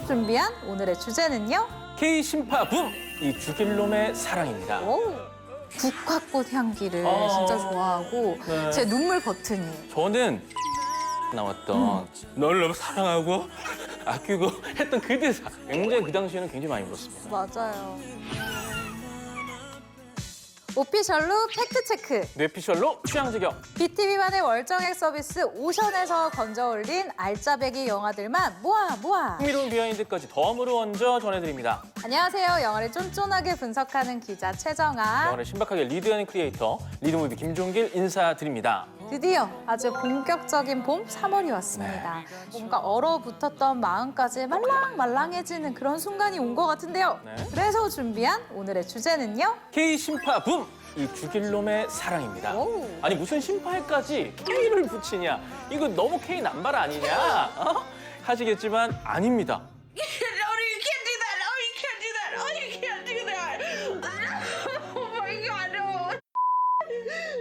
준비한 오늘의 주제는요. K 심파 붐! 이 죽일 놈의 사랑입니다. 오, 국화꽃 향기를 아. 진짜 좋아하고 네. 제 눈물 버튼이에요. 저는 나왔던 널 너무 사랑하고 아끼고 했던 그 대사 굉장히 그 당시에는 굉장히 많이 불렀습니다. 맞아요. 오피셜로 팩트체크. 뇌피셜로 취향 저격. BTV만의 월정액 서비스 오션에서 건져 올린 알짜배기 영화들만 모아. 흥미로운 비하인드까지 덤으로 얹어 전해드립니다. 안녕하세요. 영화를 쫀쫀하게 분석하는 기자 최정아. 영화를 신박하게 리드하는 크리에이터 리드무비 김종길 인사드립니다. 드디어 아주 본격적인 봄 3월이 왔습니다. 뭔가 얼어붙었던 마음까지 말랑말랑해지는 그런 순간이 온 것 같은데요. 네. 그래서 준비한 오늘의 주제는요. K 심파 붐! 이 죽일 놈의 사랑입니다. 오. 아니 무슨 심파에까지 K를 붙이냐? 이거 너무 K 남발 아니냐? 어? 하시겠지만 아닙니다. No, you can't do that. Oh, you can't do that. Oh, you can't do that. Oh my God, no.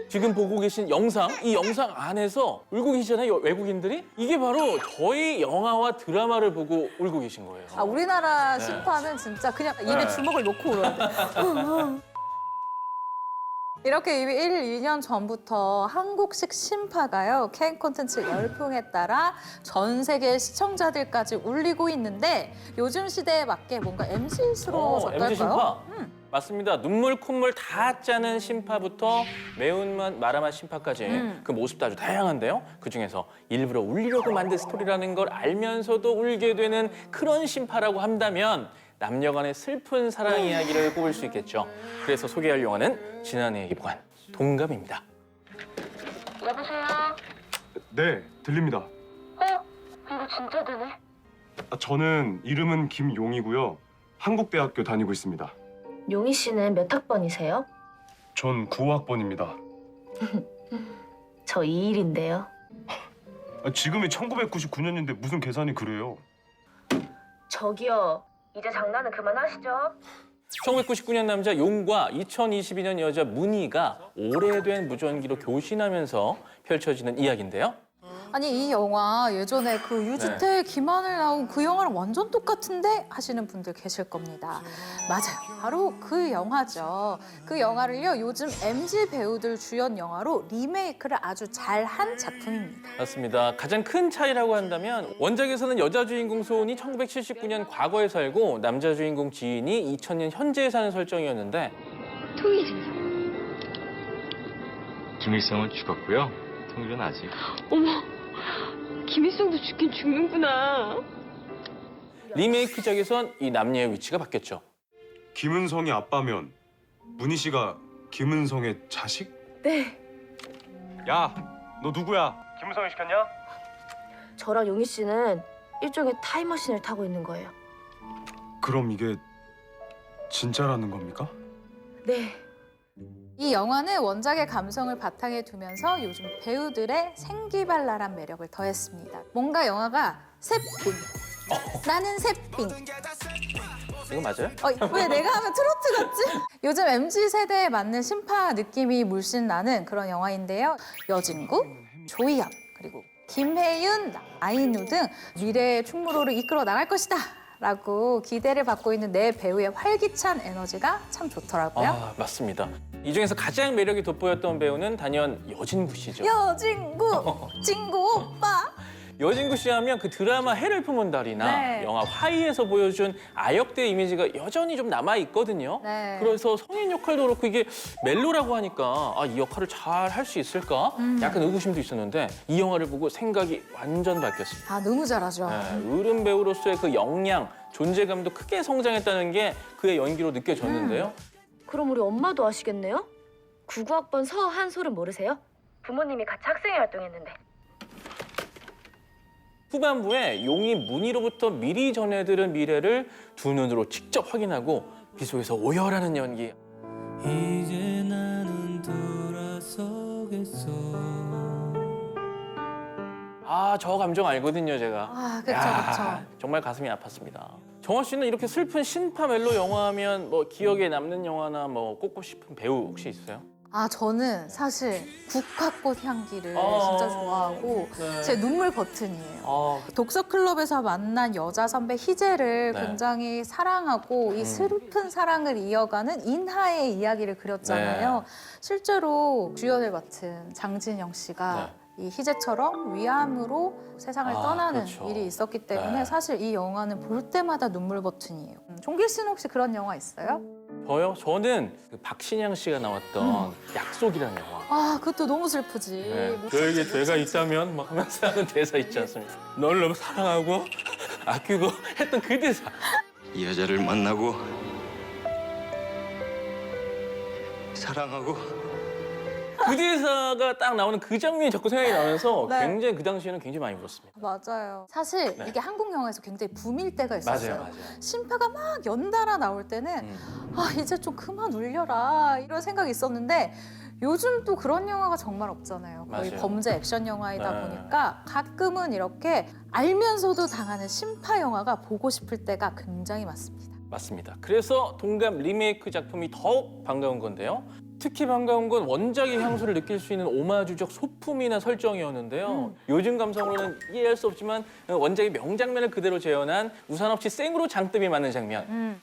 지금 보고 계신 영상, 이 영상 안에서 울고 계시잖아요, 외국인들이. 이게 바로 저희 영화와 드라마를 보고 울고 계신 거예요. 아, 우리나라 심파는 진짜 그냥 입에 네. 주먹을 놓고 울었는데. 이렇게 1, 2년 전부터 한국식 심파가요. K 콘텐츠 열풍에 따라 전 세계 시청자들까지 울리고 있는데 요즘 시대에 맞게 뭔가 MG MZ스러워졌달까요? 심파. 맞습니다. 눈물, 콧물 다 짜는 심파부터 매운맛, 마라맛 심파까지 그 모습도 아주 다양한데요. 그중에서 일부러 울리려고 만든 스토리라는 걸 알면서도 울게 되는 그런 심파라고 한다면 남녀 간의 슬픈 사랑 이야기를 꼽을 수 있겠죠. 그래서 소개할 영화는 지난해에 입고한 동감입니다. 여보세요? 네, 들립니다. 이거 진짜 되네. 저는 이름은 김용이고요. 한국대학교 다니고 있습니다. 용희 씨는 몇 학번이세요? 전 9학번입니다. 저 2일인데요. 지금이 1999년인데 무슨 계산이 그래요? 저기요. 이제 장난은 그만하시죠. 1999년 남자 용과 2022년 여자 문희가 오래된 무전기로 교신하면서 펼쳐지는 이야기인데요. 아니 이 영화 예전에 그 유지태 김하늘 나온 그 영화랑 완전 똑같은데 하시는 분들 계실 겁니다. 맞아요. 바로 그 영화죠. 그 영화를요 요즘 MZ 배우들 주연 영화로 리메이크를 아주 잘한 작품입니다. 맞습니다. 가장 큰 차이라고 한다면 원작에서는 여자 주인공 소은이 1979년 과거에 살고 남자 주인공 지인이 2000년 현재에 사는 설정이었는데 김일성은 죽었고요. 통일은 아직. 어머, 김일성도 죽긴 죽는구나. 리메이크작에선 이 남녀의 위치가 바뀌었죠. 김은성이 아빠면 문희 씨가 김은성의 자식? 네. 야, 너 누구야? 김은성이 시켰냐? 저랑 용희 씨는 일종의 타임머신을 타고 있는 거예요. 그럼 이게 진짜라는 겁니까? 네. 이 영화는 원작의 감성을 바탕에 두면서 요즘 배우들의 생기발랄한 매력을 더했습니다. 뭔가 영화가 새삥. 나는 새삥. 이거 맞아요? 왜 내가 하면 트로트 같지? 요즘 MZ 세대에 맞는 심파 느낌이 물씬 나는 그런 영화인데요. 여진구, 조이현, 그리고 김혜윤, 아이누 등 미래의 충무로를 이끌어 나갈 것이다. 라고 기대를 받고 있는 네 배우의 활기찬 에너지가 참 좋더라고요. 아, 맞습니다. 이 중에서 가장 매력이 돋보였던 배우는 단연 여진구 씨죠. 여진구, 진구 오빠. 여진구 씨 하면 그 드라마 해를 품은 달이나 네. 영화 화이에서 보여준 아역대 이미지가 여전히 좀 남아있거든요. 네. 그래서 성인 역할도 그렇고 이게 멜로라고 하니까 아, 이 역할을 잘 할 수 있을까? 약간 의구심도 있었는데 이 영화를 보고 생각이 완전 바뀌었습니다. 아 너무 잘하죠. 네, 어른 배우로서의 그 역량, 존재감도 크게 성장했다는 게 그의 연기로 느껴졌는데요. 그럼 우리 엄마도 아시겠네요? 99학번 서한솔은 모르세요? 부모님이 같이 학생회 활동했는데. 후반부에 용이 문희로부터 미리 전해들은 미래를 두 눈으로 직접 확인하고 빗속에서 오열하는 연기. 이제 나는 돌아서겠어. 아, 저 감정 알거든요, 제가. 아 그쵸 야, 그쵸. 정말 가슴이 아팠습니다. 정화 씨는 이렇게 슬픈 신파 멜로 영화하면 뭐 기억에 남는 영화나 뭐 꼽고 싶은 배우 혹시 있어요? 아, 저는 사실 국화꽃 향기를 진짜 좋아하고 네. 제 눈물 버튼이에요. 아, 독서 클럽에서 만난 여자 선배 희재를 네. 굉장히 사랑하고 이 슬픈 사랑을 이어가는 인하의 이야기를 그렸잖아요. 실제로 주연을 맡은 장진영 씨가 이 희재처럼 위암으로 세상을 아, 떠나는 그렇죠. 일이 있었기 때문에 네. 사실 이 영화는 볼 때마다 눈물 버튼이에요. 종길 씨는 혹시 그런 영화 있어요? 저요? 저는 그 박신양 씨가 나왔던 약속이라는 영화. 아, 그것도 너무 슬프지. 네. 뭐 너에게 죄가 있다면 막 하면서 하는 대사 있지 않습니까? 널 너무 사랑하고 아끼고 했던 그 대사. 이 여자를 만나고 사랑하고 그 대사가 딱 나오는 그 장면이 자꾸 생각이 나면서 네. 굉장히 그 당시에는 굉장히 많이 울었습니다. 맞아요. 사실 네. 이게 한국 영화에서 굉장히 붐일 때가 있었어요. 맞아요. 심파가 막 연달아 나올 때는 아, 이제 좀 그만 울려라 이런 생각이 있었는데 요즘 또 그런 영화가 정말 없잖아요. 거의 맞아요. 범죄 액션 영화이다 네. 보니까 가끔은 이렇게 알면서도 당하는 심파 영화가 보고 싶을 때가 굉장히 많습니다. 맞습니다. 그래서 동감 리메이크 작품이 더욱 반가운 건데요. 특히 반가운 건 원작의 향수를 느낄 수 있는 오마주적 소품이나 설정이었는데요. 요즘 감성으로는 이해할 수 없지만 원작의 명장면을 그대로 재현한 우산 없이 생으로 장뜸이 맞는 장면.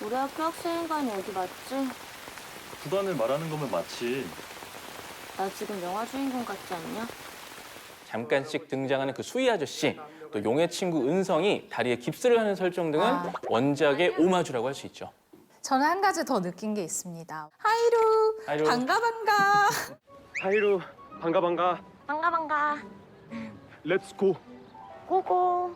우리 학교 학생회관이 어디 맞지? 구단을 말하는 거면 맞지. 나 지금 영화 주인공 같지 않냐? 잠깐씩 등장하는 그 수희 아저씨, 또 용의 친구 은성이 다리에 깁스를 하는 설정 등은 원작의 오마주라고 할 수 있죠. 저는 한 가지 더 느낀 게 있습니다. 하이루, 하이루. 반가. 하이루 반가 반가. 반가. 렛츠고. 고고.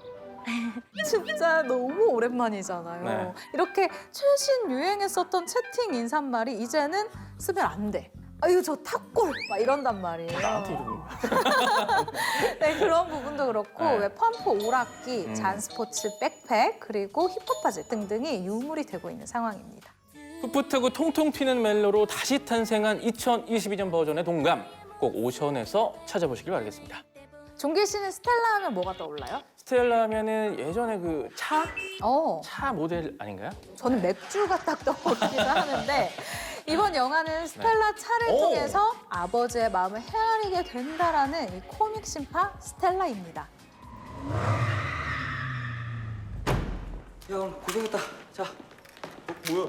진짜 너무 오랜만이잖아요. 네. 이렇게 최신 유행했었던 채팅 인사말이 이제는 쓰면 안 돼. 아유, 저 탑골! 막 이런단 말이에요. 나한테 이러고. 네, 그런 부분도 그렇고 네. 왜 펌프 오락기, 잔스포츠 백팩, 그리고 힙합 바지 등등이 유물이 되고 있는 상황입니다. 풋풋하고 통통 튀는 멜로로 다시 탄생한 2022년 버전의 동감. 꼭 오션에서 찾아보시길 바라겠습니다. 종길 씨는 스텔라 하면 뭐가 떠올라요? 스텔라 하면은 예전에 그 차 모델 아닌가요? 저는 맥주가 딱 떠오르기도 하는데 이번 영화는 스텔라 차를 오. 통해서 아버지의 마음을 헤아리게 된다라는 이 코믹 신파 스텔라입니다. 야, 오늘 고생했다. 자, 뭐야?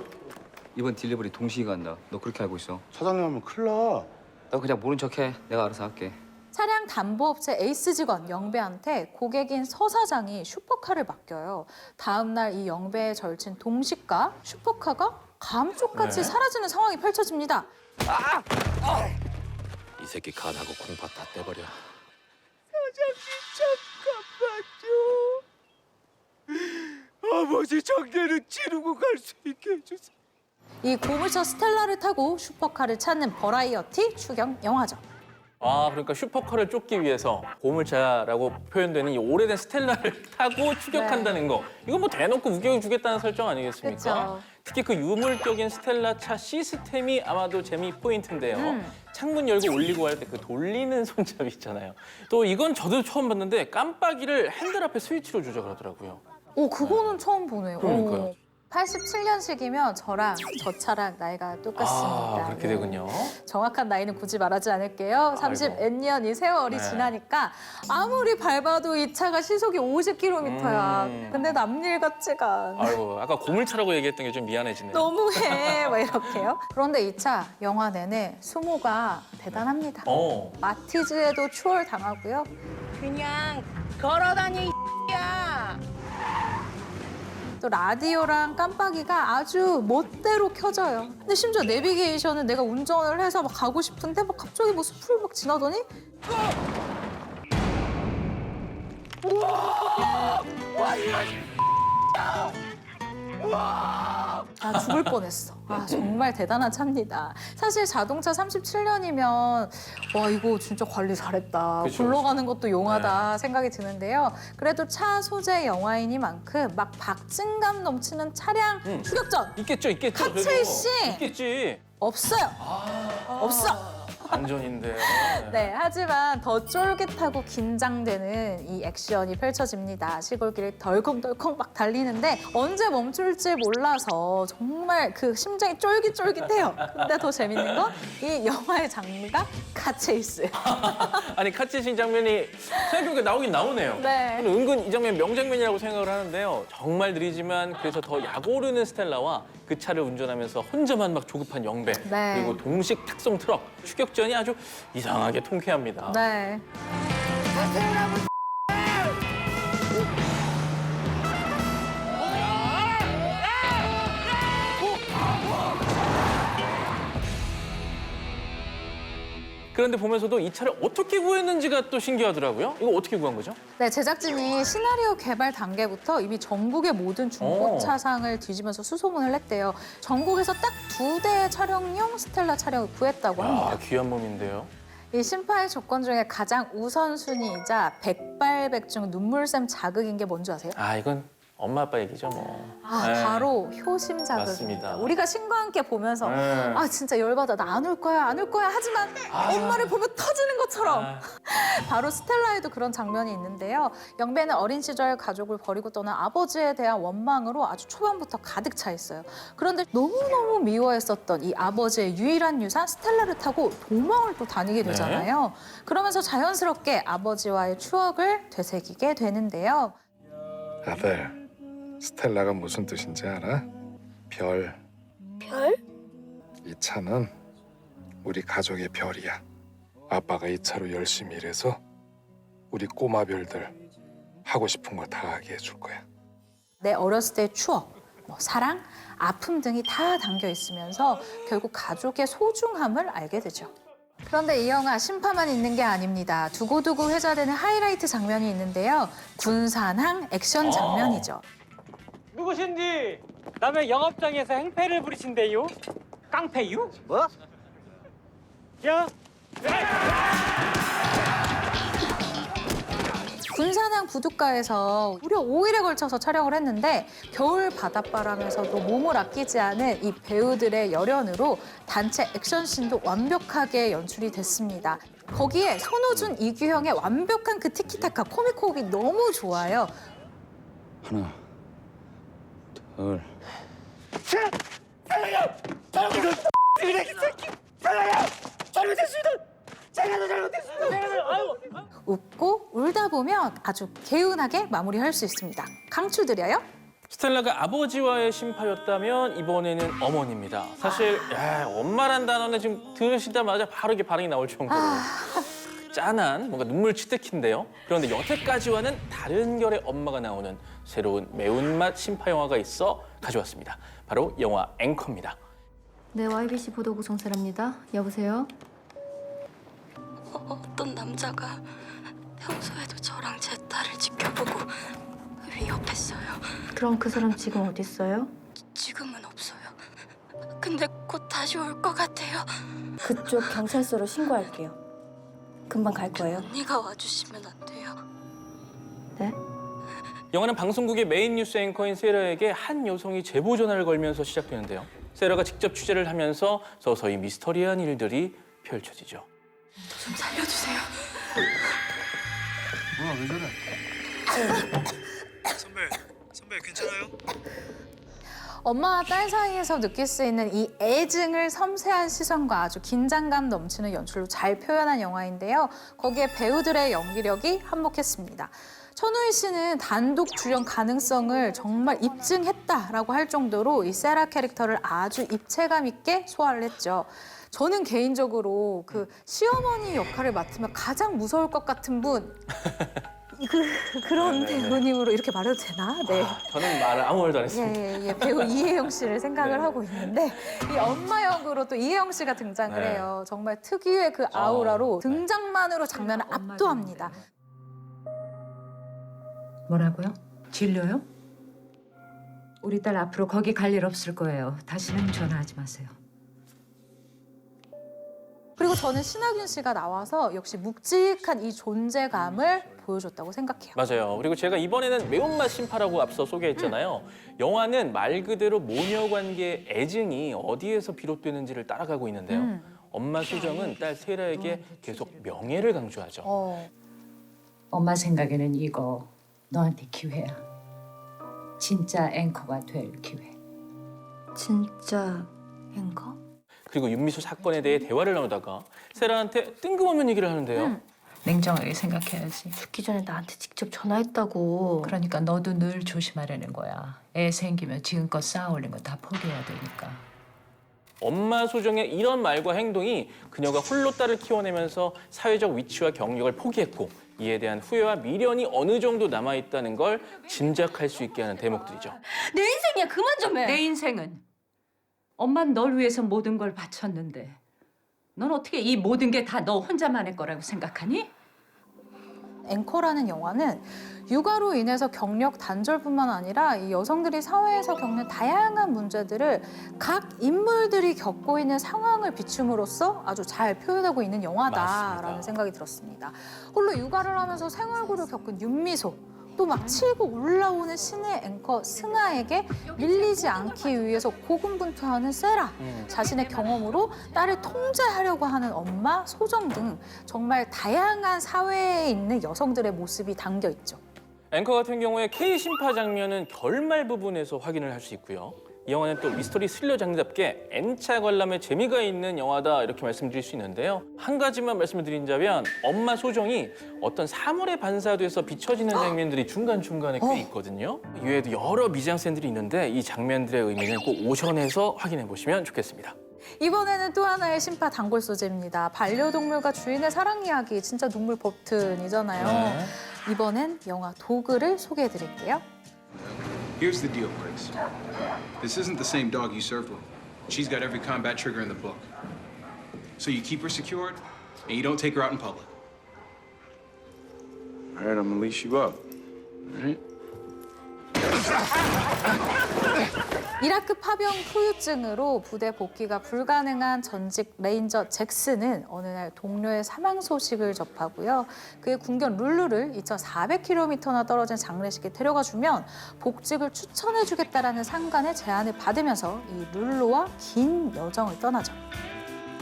이번 딜리버리 동식이 간다. 너 그렇게 알고 있어. 사장님 하면 큰일 나. 너 그냥 모른 척해. 내가 알아서 할게. 차량 담보업체 에이스 직원 영배한테 고객인 서 사장이 슈퍼카를 맡겨요. 다음 날 이 영배에 절친 동식과 슈퍼카가 감쪽같이 사라지는 상황이 펼쳐집니다. 이 새끼 간하고 콩팥 다 떼버려. 아버지 정대는 치르고 갈 수 있게 해주세요. 이 고물차 스텔라를 타고 슈퍼카를 찾는 버라이어티 추경 영화죠. 아, 그러니까 슈퍼카를 쫓기 위해서 고물차라고 표현되는 이 오래된 스텔라를 타고 추격한다는 거. 이거 뭐 대놓고 우겨주겠다는 설정 아니겠습니까? 그쵸. 특히 그 유물적인 스텔라 차 시스템이 아마도 재미 포인트인데요. 창문 열고 올리고 할 때 그 돌리는 손잡이 있잖아요. 또 이건 저도 처음 봤는데 깜빡이를 핸들 앞에 스위치로 조작하더라고요. 오, 그거는 처음 보네요. 그러니까요. 오. 87년식이면 저랑 저 차랑 나이가 똑같습니다. 아, 그렇게 되군요. 정확한 나이는 굳이 말하지 않을게요. 30N년이 세월이 네. 지나니까 아무리 밟아도 이 차가 시속이 50km야. 근데 남일 같지가 않아. 아이고, 아까 고물차라고 얘기했던 게 좀 미안해지네요. 너무해. 막 이렇게요. 그런데 이 차 영화 내내 수모가 대단합니다. 마티즈에도 추월 당하고요. 그냥 걸어다니 야. 또 라디오랑 깜빡이가 아주 멋대로 켜져요. 근데 심지어 내비게이션은 내가 운전을 해서 막 가고 싶은데 막 갑자기 뭐 숲을 막 지나더니 아, 죽을 뻔했어. 아, 정말 대단한 차입니다. 사실 자동차 37년이면 와, 이거 진짜 관리 잘했다. 그쵸, 굴러가는 것도 용하다 생각이 드는데요. 그래도 차 소재 영화이니만큼 막 박진감 넘치는 차량 추격전 있겠죠. 카첼 씨! 있겠지. 없어요. 없어. 반전인데요. 네, 하지만 더 쫄깃하고 긴장되는 이 액션이 펼쳐집니다. 시골길을 덜컹덜컹 막 달리는데 언제 멈출지 몰라서 정말 그 심장이 쫄깃쫄깃해요. 근데 더 재밌는 건 이 영화의 장르가 카체이스예요. 아니 카치신 장면이 생각해보니까 나오긴 나오네요. 네. 저는 은근 이 장면 명장면이라고 생각을 하는데요. 정말 느리지만 그래서 더 약 오르는 스텔라와 그 차를 운전하면서 혼자만 막 조급한 영배 네. 그리고 동식 특송 트럭 추격전이 아주 이상하게 통쾌합니다. 네. 그런데 보면서도 이 차를 어떻게 구했는지가 또 신기하더라고요. 이거 어떻게 구한 거죠? 네, 제작진이 시나리오 개발 단계부터 이미 전국의 모든 중고차상을 뒤지면서 수소문을 했대요. 전국에서 딱 2대의 촬영용 스텔라 차량을 구했다고 합니다. 아, 귀한 몸인데요. 이 심파의 조건 중에 가장 우선순위이자 백발백중 눈물샘 자극인 게 뭔지 아세요? 아, 이건 엄마 아빠 얘기죠, 뭐. 아, 네. 바로 효심 자극입니다. 맞습니다. 우리가 신과 함께 보면서 네. 아 진짜 열받아 나 안 올 거야 안 올 거야 하지만 엄마를 보면 터지는 것처럼 아. 바로 스텔라에도 그런 장면이 있는데요. 영배는 어린 시절 가족을 버리고 떠난 아버지에 대한 원망으로 아주 초반부터 가득 차 있어요. 그런데 너무너무 미워했었던 이 아버지의 유일한 유산 스텔라를 타고 도망을 또 다니게 되잖아요. 그러면서 자연스럽게 아버지와의 추억을 되새기게 되는데요. 아들, 스텔라가 무슨 뜻인지 알아? 별. 별? 이 차는 우리 가족의 별이야. 아빠가 이 차로 열심히 일해서 우리 꼬마 별들 하고 싶은 거 다 하게 해줄 거야. 내 어렸을 때의 추억, 뭐 사랑, 아픔 등이 다 담겨 있으면서 결국 가족의 소중함을 알게 되죠. 그런데 이 영화 심파만 있는 게 아닙니다. 두고두고 회자되는 하이라이트 장면이 있는데요. 군산항 액션 장면이죠. 누구신지 남의 영업장에서 행패를 부리신대요. 깡패유? 뭐? 야, 군산항 부둣가에서 무려 5일에 걸쳐서 촬영을 했는데 겨울 바닷바람에서도 몸을 아끼지 않은 이 배우들의 열연으로 단체 액션씬도 완벽하게 연출이 됐습니다. 거기에 손호준, 이규형의 완벽한 그 티키타카 코믹호흡이 너무 좋아요. 하나, 둘. 웃고 울다 보면 아주 개운하게 마무리할 수 있습니다. 강추드려요. 스텔라가 아버지와의 심파였다면 이번에는 어머니입니다. 사실 엄마란 단어는 지금 들으시자마자 바로 이게 반응이 나올 정도로 짠한 뭔가 눈물 치트키인데요. 그런데 여태까지와는 다른 결의 엄마가 나오는 새로운 매운맛 심파 영화가 있어 가져왔습니다. 바로 영화 앵커입니다. 네, YBC 보도 구성사랍니다. 여보세요? 어떤 남자가 평소에도 저랑 제 딸을 지켜보고 위협했어요. 그럼 그 사람 지금 어디 있어요? 지금은 없어요. 근데 곧 다시 올 것 같아요. 그쪽 경찰서로 신고할게요. 금방 갈 거예요. 언니가 와주시면 안 돼요? 네? 영화는 방송국의 메인 뉴스 앵커인 세라에게 한 여성이 제보 전화를 걸면서 시작되는데요. 세라가 직접 취재를 하면서 서서히 미스터리한 일들이 펼쳐지죠. 좀 살려주세요. 뭐야, 왜 저래? 선배 괜찮아요? 엄마와 딸 사이에서 느낄 수 있는 이 애증을 섬세한 시선과 아주 긴장감 넘치는 연출로 잘 표현한 영화인데요. 거기에 배우들의 연기력이 한몫했습니다. 천우희 씨는 단독 출연 가능성을 정말 입증했다라고 할 정도로 이 세라 캐릭터를 아주 입체감 있게 소화를 했죠. 저는 개인적으로 그 시어머니 역할을 맡으면 가장 무서울 것 같은 분 그런 배우님으로 이렇게 말해도 되나? 네. 저는 말을 아무 말도 안 했습니다. 예, 배우 이혜영 씨를 생각을 하고 있는데 이 엄마 역으로 또 이혜영 씨가 등장을 네. 해요. 정말 특유의 그 아우라로 등장만으로 장면을 압도합니다. 뭐라고요? 진료요? 우리 딸 앞으로 거기 갈 일 없을 거예요. 다시는 전화하지 마세요. 그리고 저는 신하균 씨가 나와서 역시 묵직한 이 존재감을 보여줬다고 생각해요. 맞아요. 그리고 제가 이번에는 매운맛 심파라고 앞서 소개했잖아요. 영화는 말 그대로 모녀 관계의 애증이 어디에서 비롯되는지를 따라가고 있는데요. 엄마 수정은 딸 세라에게 계속 명예를 강조하죠. 엄마 생각에는 이거 너한테 기회야. 진짜 앵커가 될 기회. 진짜 앵커? 그리고 윤미수 사건에 대해 대화를 나누다가 세라한테 뜬금없는 얘기를 하는데요. 냉정하게 생각해야지. 죽기 전에 나한테 직접 전화했다고. 그러니까 너도 늘 조심하라는 거야. 애 생기면 지금껏 쌓아올린 거 다 포기해야 되니까. 엄마 수정의 이런 말과 행동이 그녀가 홀로 딸을 키워내면서 사회적 위치와 경력을 포기했고 이에 대한 후회와 미련이 어느 정도 남아있다는 걸 짐작할 수 있게 하는 대목들이죠. 내 인생이야. 그만 좀 해. 내 인생은 엄마는 널 위해서 모든 걸 바쳤는데 넌 어떻게 이 모든 게 다 너 혼자만의 거라고 생각하니? 앵커라는 영화는 육아로 인해서 경력 단절뿐만 아니라 이 여성들이 사회에서 겪는 다양한 문제들을 각 인물들이 겪고 있는 상황을 비춤으로써 아주 잘 표현하고 있는 영화다라는 맞습니다. 생각이 들었습니다. 홀로 육아를 하면서 생활고를 겪은 윤미소, 또 막 치고 올라오는 신의 앵커 승아에게 밀리지 않기 위해서 고군분투하는 세라, 자신의 경험으로 딸을 통제하려고 하는 엄마 소정 등 정말 다양한 사회에 있는 여성들의 모습이 담겨 있죠. 앵커 같은 경우에 K 심파 장면은 결말 부분에서 확인을 할 수 있고요. 이 영화는 또 미스터리 스릴러 장르답게 N차 관람에 재미가 있는 영화다 이렇게 말씀드릴 수 있는데요. 한 가지만 말씀을 드린다면 엄마 소정이 어떤 사물에 반사돼서 비춰지는 장면들이 중간중간에 꽤 있거든요. 이외에도 여러 미장센들이 있는데 이 장면들의 의미는 꼭 오션에서 확인해 보시면 좋겠습니다. 이번에는 또 하나의 심파 단골 소재입니다. 반려동물과 주인의 사랑 이야기, 진짜 눈물 버튼이잖아요. 네. 이번엔 영화 도그를 소개해드릴게요. Here's the deal, Grace. This isn't the same dog you served with. She's got every combat trigger in the book. So you keep her secured, and you don't take her out in public. All right, I'm gonna leash you up. All right? 이라크 파병 후유증으로 부대 복귀가 불가능한 전직 레인저 잭슨은 어느 날 동료의 사망 소식을 접하고요. 그의 군견 룰루를 2,400km나 떨어진 장례식에 데려가 주면 복직을 추천해주겠다라는 상관의 제안을 받으면서 이 룰루와 긴 여정을 떠나죠.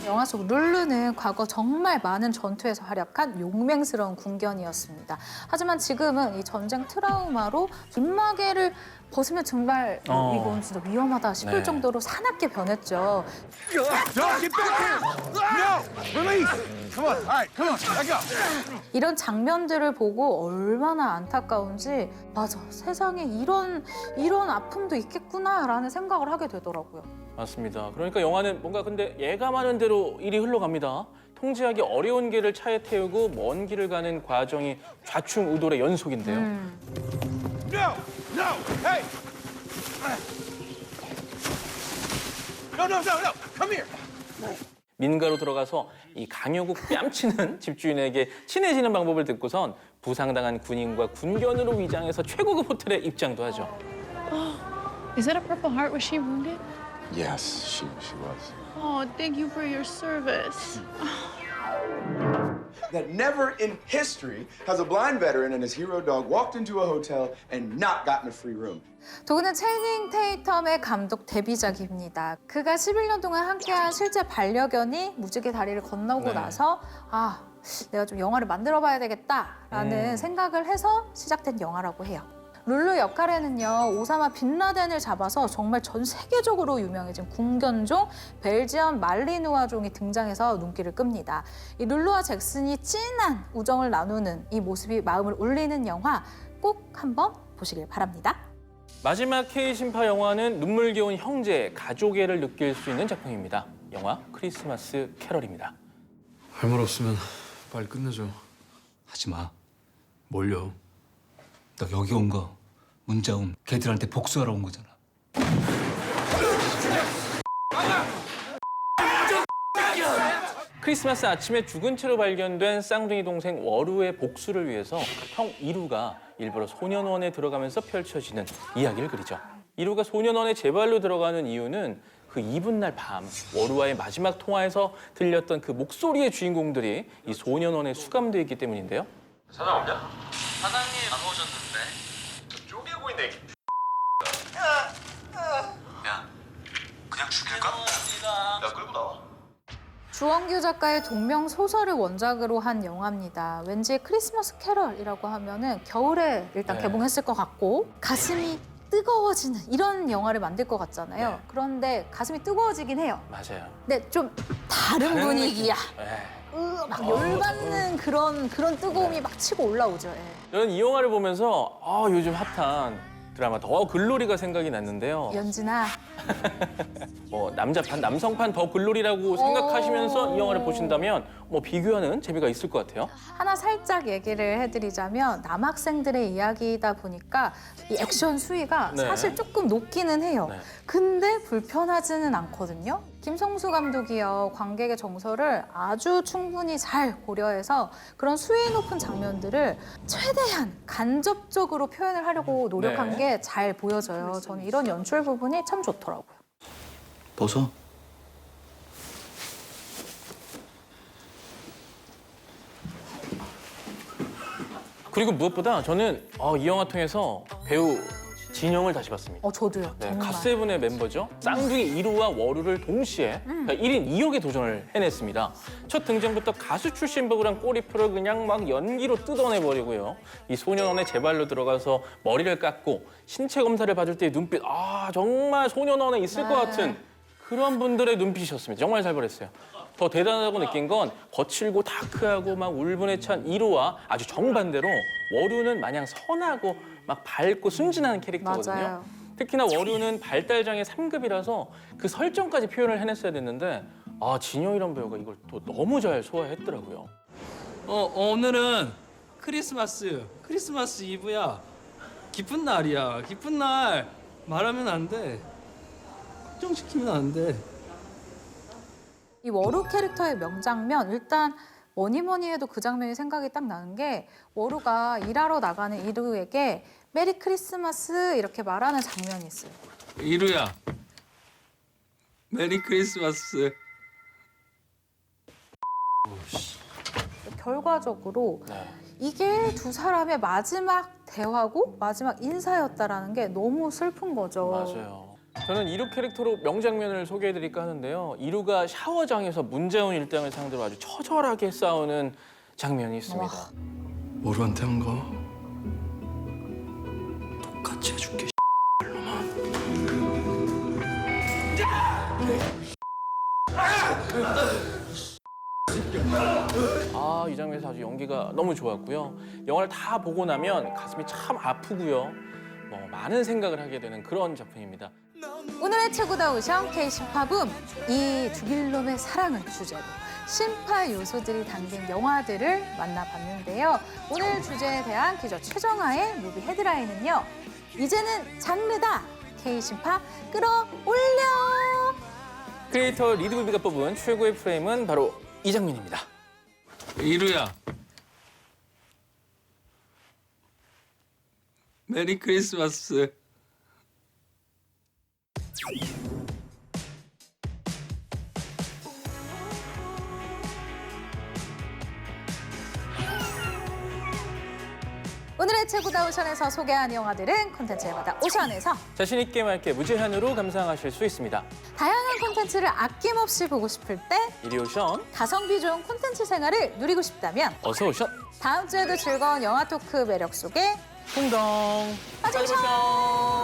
영화 속 룰루는 과거 정말 많은 전투에서 활약한 용맹스러운 군견이었습니다. 하지만 지금은 이 전쟁 트라우마로 눈마개를 벗으면 정말 이건 진짜 위험하다 싶을 네. 정도로 사납게 변했죠. 이런 장면들을 보고 얼마나 안타까운지, 맞아, 세상에 이런 아픔도 있겠구나라는 생각을 하게 되더라고요. 맞습니다. 그러니까 영화는 뭔가 근데 예감하는 대로 일이 흘러갑니다. 통제하기 어려운 길을 차에 태우고 먼 길을 가는 과정이 좌충우돌의 연속인데요. No! No! Hey! No, no, no, no! Come here! 민가로 들어가서 이 강요국 뺨치는 집주인에게 친해지는 방법을 듣고선 부상당한 군인과 군견으로 위장해서 최고급 호텔에 입장도 하죠. Is that a Purple Heart? Was she wounded? Yes, she was. Oh, thank you for your service. That never in history has a blind veteran and his hero dog walked into a hotel and not gotten a free room. 도그는 채닝 테이텀의 감독 데뷔작입니다. 그가 11년 동안 함께한 실제 반려견이 무지개 다리를 건너고 나서 내가 좀 영화를 만들어봐야 되겠다라는 생각을 해서 시작된 영화라고 해요. 룰루 역할에는요, 오사마 빈라덴을 잡아서 정말 전 세계적으로 유명해진 군견종 벨지엄 말리누아종이 등장해서 눈길을 끕니다. 이 룰루와 잭슨이 진한 우정을 나누는 이 모습이 마음을 울리는 영화 꼭 한번 보시길 바랍니다. 마지막 K심파 영화는 눈물겨운 형제, 가족애를 느낄 수 있는 작품입니다. 영화 크리스마스 캐럴입니다. 할 말 없으면 빨리 끝내줘. 하지 마. 몰려. 너 여기 온 거 문자움 걔들한테 복수하러 온 거잖아. 크리스마스 아침에 죽은 채로 발견된 쌍둥이 동생 워루의 복수를 위해서 형 이루가 일부러 소년원에 들어가면서 펼쳐지는 이야기를 그리죠. 이루가 소년원에 제발로 들어가는 이유는 그 이튿날 밤 워루와의 마지막 통화에서 들렸던 그 목소리의 주인공들이 이 소년원에 수감되어 있기 때문인데요. 사장 없냐? 사장님 안 오셨는데. 쪼개고 있네. 야, 그냥 죽일까? 야, 끌고 나와. 주원규 작가의 동명 소설을 원작으로 한 영화입니다. 왠지 크리스마스 캐럴이라고 하면은 겨울에 일단 네. 개봉했을 것 같고 가슴이 뜨거워지는 이런 영화를 만들 것 같잖아요. 네. 그런데 가슴이 뜨거워지긴 해요. 맞아요. 근데 좀 다른 분위기야. 네. 막 열받는 그런 뜨거움이 막 치고 올라오죠. 예. 저는 이 영화를 보면서 요즘 핫한 드라마 더 글로리가 생각이 났는데요. 연진아. 남자판, 남성판 더 글로리라고 생각하시면서 이 영화를 보신다면 비교하는 재미가 있을 것 같아요. 하나 살짝 얘기를 해드리자면 남학생들의 이야기이다 보니까 이 액션 수위가 네. 사실 조금 높기는 해요. 네. 근데 불편하지는 않거든요. 김성수 감독이요. 관객의 정서를 아주 충분히 잘 고려해서 그런 수위 높은 장면들을 최대한 간접적으로 표현을 하려고 노력한 네. 게 잘 보여져요. 저는 이런 연출 부분이 참 좋더라고요. 벗어. 그리고 무엇보다 저는 이 영화 통해서 배우 진영을 다시 봤습니다. 저도요. 네, 정말. 갓세븐의 멤버죠. 쌍둥이 이루와 워루를 동시에 그러니까 1인 2역의 도전을 해냈습니다. 첫 등장부터 가수 출신 배우랑 꼬리표를 그냥 막 연기로 뜯어내버리고요. 이 소년원의 제발로 들어가서 머리를 깎고 신체 검사를 받을 때의 눈빛, 정말 소년원에 있을 것 같은 그런 분들의 눈빛이었습니다. 정말 잘 보냈어요. 더 대단하다고 느낀 건 거칠고 다크하고 막 울분에 찬 이루와 아주 정반대로 워루는 마냥 선하고 막 밝고 순진한 캐릭터거든요. 맞아요. 특히나 워루는 발달장애 3급이라서 그 설정까지 표현을 해냈어야 됐는데 진영이란 배우가 이걸 또 너무 잘 소화했더라고요. 오늘은 크리스마스 이브야. 기쁜 날이야. 기쁜 날. 말하면 안 돼. 걱정시키면 안 돼. 이 워루 캐릭터의 명장면 일단 뭐니 해도 그 장면이 생각이 딱 나는 게 워루가 일하러 나가는 이루에게 메리 크리스마스 이렇게 말하는 장면이 있어요. 이루야. 메리 크리스마스. 결과적으로 이게 두 사람의 마지막 대화고 마지막 인사였다라는 게 너무 슬픈 거죠. 맞아요. 저는 이루 캐릭터로 명장면을 소개해드릴까 하는데요. 이루가 샤워장에서 문재훈 일당을 상대로 아주 처절하게 싸우는 장면이 있습니다. 모루한테 한 거 똑같이 해줄게. 이 장면에서 아주 연기가 너무 좋았고요. 영화를 다 보고 나면 가슴이 참 아프고요. 많은 생각을 하게 되는 그런 작품입니다. 오늘의 최고다 오션 K-신파붐 이 죽일 놈의 사랑을 주제로 신파 요소들이 담긴 영화들을 만나봤는데요. 오늘 주제에 대한 기자 최정아의 무비 헤드라인은요. 이제는 장르다. K-신파 끌어올려. 크리에이터 리드무비가 뽑은 최고의 프레임은 바로 이 장면입니다. 이루야. 메리 크리스마스. 오늘의 최고다 오션에서 소개한 영화들은 콘텐츠마다 오션에서 자신 있게 맑게 무제한으로 감상하실 수 있습니다. 다양한 콘텐츠를 아낌없이 보고 싶을 때 이리 오션, 가성비 좋은 콘텐츠 생활을 누리고 싶다면 어서 오션, 다음 주에도 즐거운 영화 토크 매력 속에 풍덩, 빠져오션!